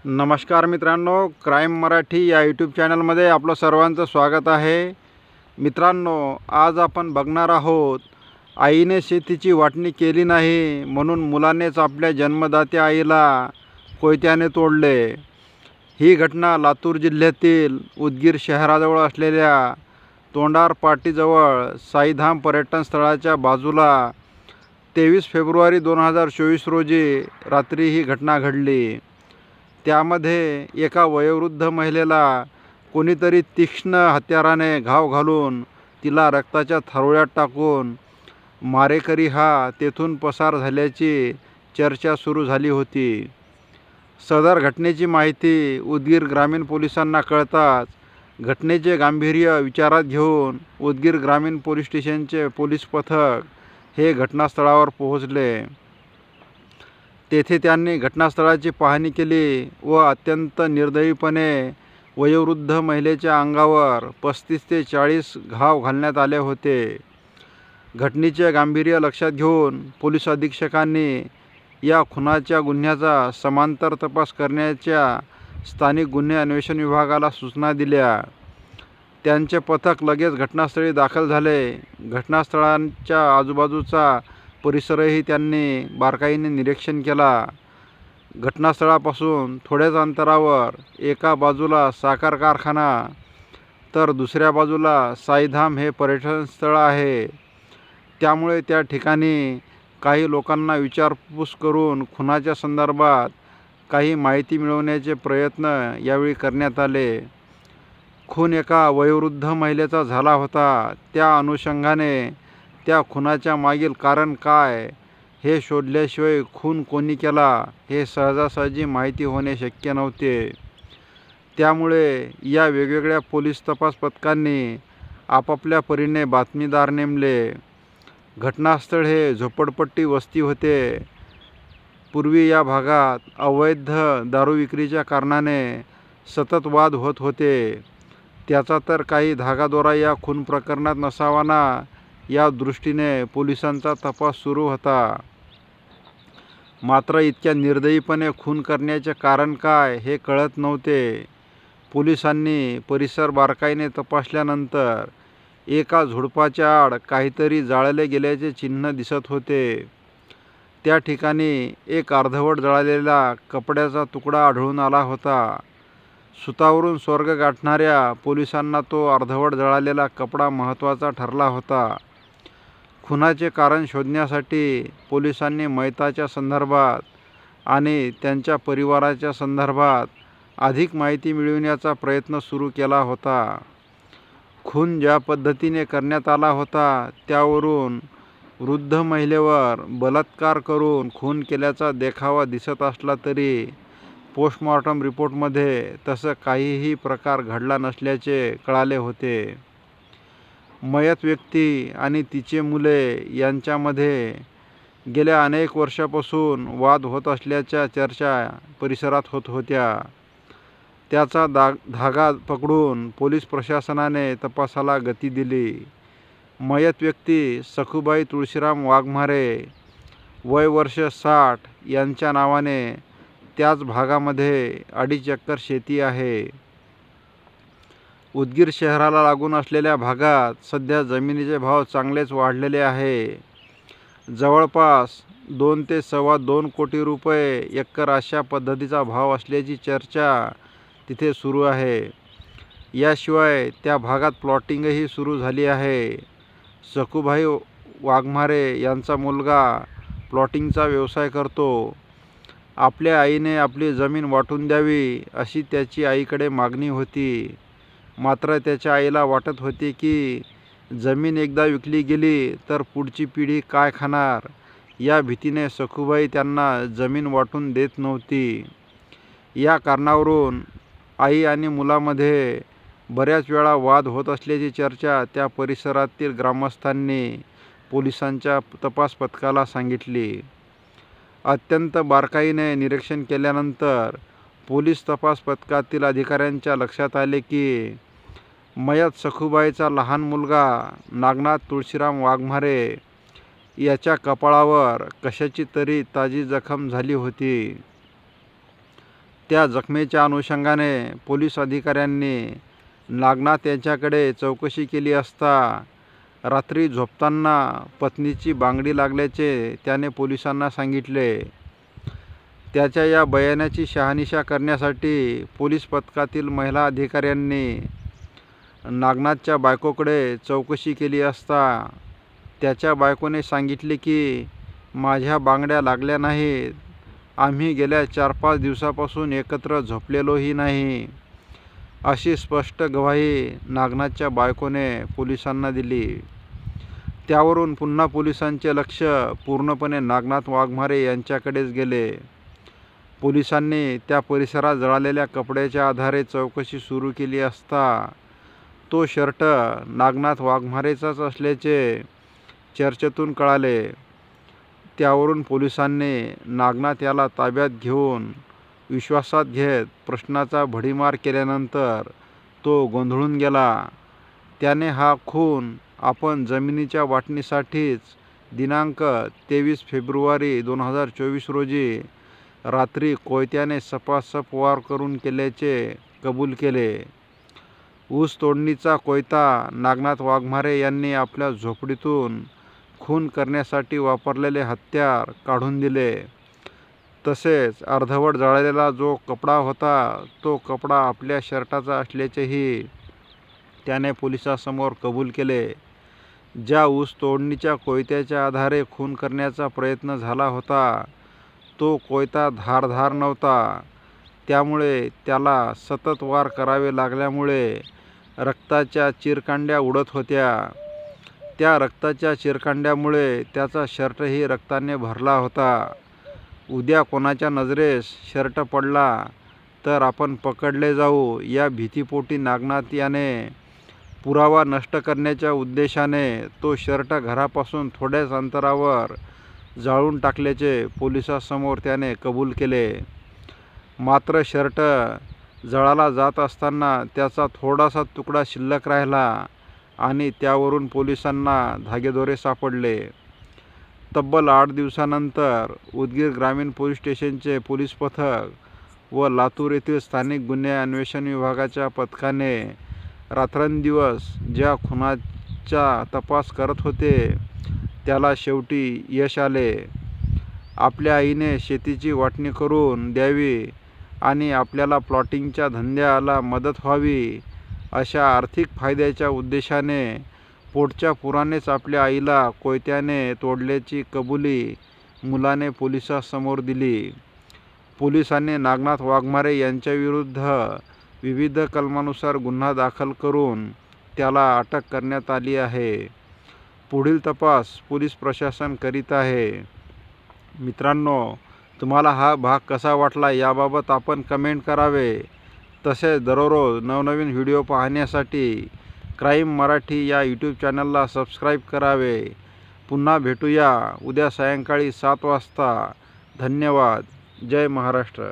नमस्कार मित्रांनो, क्राईम मराठी या यूट्यूब चॅनलमध्ये आपलं सर्वांचं स्वागत आहे. मित्रांनो, आज आपण बघणार आहोत, आईने शेतीची वाटणी केली नाही म्हणून मुलानेच आपल्या जन्मदात्या आईला कोयत्याने तोडले. ही घटना लातूर जिल्ह्यातील उदगीर शहराजवळ असलेल्या तोंडार पाटीजवळ साईधाम पर्यटन स्थळाच्या बाजूला 23 फेब्रुवारी 2024 रोजी रात्री ही घटना घडली. त्यामध्ये एका वयोवृद्ध महिलेला कोणीतरी तीक्ष्ण हत्याराने घाव घालून तिला रक्ताच्या थारोळ्यात टाकून मारेकरी हा तेथून पसार झाल्याची चर्चा सुरू झाली होती. सदर घटनेची माहिती उदगीर ग्रामीण पोलिसांना कळताच घटनेचे गांभीर्य विचारात घेऊन उदगीर ग्रामीण पोलीस स्टेशनचे पोलीस पथक हे घटनास्थळावर पोहोचले. तेथे त्यांनी घटनास्थळाची पाहणी केली व अत्यंत निर्दयीपणे वयोवृद्ध महिलेच्या अंगावर 35 ते 40 घाव घालण्यात आले होते. घटनेचे गांभीर्य लक्षात घेऊन पोलीस अधीक्षकांनी या खुनाच्या गुन्ह्याचा समांतर तपास करण्याच्या स्थानिक गुन्हे अन्वेषण विभागाला सूचना दिल्या. त्यांचे पथक लगेच घटनास्थळी दाखल झाले. घटनास्थळाच्या आजूबाजूचा परिसरही त्यांनी बारकाईने निरीक्षण केला. घटनास्थळापासून थोड्याच अंतरावर एका बाजूला साखर कारखाना तर दुसऱ्या बाजूला साईधाम हे पर्यटन स्थळ आहे. त्यामुळे त्या ठिकाणी काही लोकांना विचारपूस करून खुनाच्या संदर्भात काही माहिती मिळवण्याचे प्रयत्न यावेळी करण्यात आले. खून एका वयोवृद्ध महिलेचा झाला होता. त्या अनुषंगाने त्या खुनाच्या मागील कारण काय हे शोधल्याशिवाय खून कोणी केला हे सहजासहजी माहिती होणे शक्य नव्हते. त्यामुळे या वेगवेगळ्या पोलीस तपास पथकांनी आपापल्या परीने बातमीदार नेमले. घटनास्थळ हे झोपडपट्टी वस्ती होते. पूर्वी या भागात अवैध दारू विक्रीच्या कारणाने सतत वाद होत होते. त्याचा तर काही धागादोरा या खून प्रकरणात नसावा ना, या दृष्टीने पोलिसांचा तपास सुरू होता. मात्र इतक्या निर्दयीपणे खून करण्याचे कारण काय हे कळत नव्हते. पोलिसांनी परिसर बारकाईने तपासल्यानंतर एका झुडपाच्या आड काहीतरी जाळले गेल्याचे चिन्ह दिसत होते. त्या ठिकाणी एक अर्धवट जळालेला कपड्याचा तुकडा आढळून आला होता. सुतावरून स्वर्ग गाठणाऱ्या पोलिसांना तो अर्धवट जळालेला कपडा महत्त्वाचा ठरला होता. खुनाचे कारण शोधण्यासाठी पोलिसांनी मयताच्या संदर्भात आणि त्यांच्या परिवाराच्या संदर्भात अधिक माहिती मिळविण्याचा प्रयत्न सुरू केला होता. खून ज्या पद्धतीने करण्यात आला होता त्यावरून वृद्ध महिलेवर बलात्कार करून खून केल्याचा देखावा दिसत असला तरी पोस्टमॉर्टम रिपोर्टमध्ये तसं काहीही प्रकार घडला नसल्याचे कळाले होते. मयत व्यक्ती आणि तिचे मुले यांच्यामध्ये गेल्या अनेक वर्षापासून वाद होत असल्याच्या चर्चा परिसरात होत होत्या. त्याचा धागा पकडून पोलीस प्रशासनाने तपासाला गती दिली. मयत व्यक्ती सखुबाई तुळशीराम वाघमारे, वय वर्ष 60 यांच्या नावाने त्याच भागामध्ये 2.5 एकर शेती आहे. उदगीर शहराला लागून असलेल्या भागात सध्या जमिनीचे भाव चांगलेच वाढलेले आहे. जवळपास 2 ते $2.25 कोटी एकर अशा पद्धतीचा भाव असल्याची चर्चा तिथे सुरू आहे. याशिवाय त्या भागात प्लॉटिंगही सुरू झाली आहे. सखुबाई वाघमारे यांचा मुलगा प्लॉटिंगचा व्यवसाय करतो. आपल्या आईने आपली जमीन वाटून द्यावी अशी त्याची आईकडे मागणी होती. मात्र त्याच्या आईला वाटत होते की जमीन एकदा विकली गेली तर पुढची पिढी काय खाणार, या भीतीने सखुबाई त्यांना जमीन वाटून देत नव्हती. या कारणावरून आई आणि मुलामध्ये बऱ्याच वेळा वाद होत असल्याची चर्चा त्या परिसरातील ग्रामस्थांनी पोलिसांच्या तपास पथकाला सांगितली. अत्यंत बारकाईने निरीक्षण केल्यानंतर पोलीस तपास पथकातील अधिकाऱ्यांच्या लक्षात आले की मयत सखुबाईचा लहान मुलगा नागनाथ तुळशीराम वाघमारे याच्या कपाळावर कशाची तरी ताजी जखम झाली होती. त्या जखमेच्या अनुषंगाने पोलीस अधिकाऱ्यांनी नागनाथ यांच्याकडे चौकशी केली असता रात्री झोपताना पत्नीची बांगडी लागल्याचे त्याने पोलिसांना सांगितले. त्याच्या या बयानाची शहानिशा करण्यासाठी पोलीस पथकातील महिला अधिकाऱ्यांनी नागनाथच्या बायकोकडे चौकशी केली असता त्याच्या बायकोने सांगितले की माझ्या बांगड्या लागल्या नाहीत, आम्ही गेल्या 4-5 दिवसापासून एकत्र झोपलेलोही नाही, अशी स्पष्ट ग्वाही नागनाथच्या बायकोने पोलिसांना दिली. त्यावरून पुन्हा पोलिसांचे लक्ष पूर्णपणे नागनाथ वाघमारे यांच्याकडेच गेले. पोलिसांनी त्या परिसरात जळालेल्या कपड्याच्या आधारे चौकशी सुरू केली असता तो शर्ट नागनाथ वाघमारेचाच असल्याचे चर्चेतून कळाले. त्यावरून पोलिसांनी नागनाथ याला ताब्यात घेऊन विश्वासात घेत प्रश्नाचा भडीमार केल्यानंतर तो गोंधळून गेला. त्याने हा खून आपण जमिनीच्या वाटणीसाठीच दिनांक 23 फेब्रुवारी 2024 रोजी रात्री कोयत्याने सपासप वार करून केल्याचे कबूल केले. ऊस तोडणीचा कोयता नागनाथ वाघमारे यांनी आपल्या झोपडीतून खून करण्यासाठी वापरलेले हत्यार काढून दिले. तसेच अर्धवट जळालेला जो कपडा होता तो कपडा आपल्या शर्टाचा असल्याचेही त्याने पोलिसांसमोर कबूल केले. ज्या ऊस तोडणीच्या कोयत्याच्या आधारे खून करण्याचा प्रयत्न झाला होता तो कोयता धारदार नव्हता, त्यामुळे त्याला सतत वार करावे लागल्यामुळे रक्ताच्या चिरकांड्या उडत होत्या. त्या रक्ताच्या चिरकांड्यामुळे त्याचा शर्टही रक्ताने भरला होता. उद्या कोणाच्या नजरेस शर्ट पडला तर आपण पकडले जाऊ या भीतीपोटी नागनाथ याने पुरावा नष्ट करण्याच्या उद्देशाने तो शर्ट घरापासून थोड्याच अंतरावर जाळून टाकल्याचे पोलिसांसमोर त्याने कबूल केले. मात्र शर्ट जळाला जात असताना त्याचा थोडासा तुकडा शिल्लक राहिला आणि त्यावरून पोलिसांना धागेदोरे सापडले. तब्बल 8 दिवसानंतर उदगीर ग्रामीण पोलीस स्टेशनचे पोलीस पथक व लातूर येथील स्थानिक गुन्हे अन्वेषण विभागाच्या पथकाने रात्रंदिवस ज्या खुनाचा तपास करत होते त्याला शेवटी यश आले. आपल्या आईने शेतीची वाटणी करून द्यावी आणि आपल्याला प्लॉटिंगच्या धंद्याला मदत व्हावी अशा आर्थिक फायद्याच्या उद्देशाने पोटच्या पुरानेच आपल्या आईला कोयत्याने तोडल्याची कबुली मुलाने पोलिसांसमोर दिली. पोलिसांनी नागनाथ वाघमारे यांच्याविरुद्ध विविध कलमानुसार गुन्हा दाखल करून त्याला अटक करण्यात आली आहे. पुढील तपास पोलीस प्रशासन करीत आहे. मित्रांनो, तुम्हाला हा भाग कसा वाटला याबाबत आपण कमेंट करावे. तसेच दररोज नवनवीन व्हिडिओ पाहण्यासाठी क्राईम मराठी या यूट्यूब चॅनलला सबस्क्राईब करावे. पुन्हा भेटूया उद्या सायंकाळी 7 वाजता. धन्यवाद. जय महाराष्ट्र.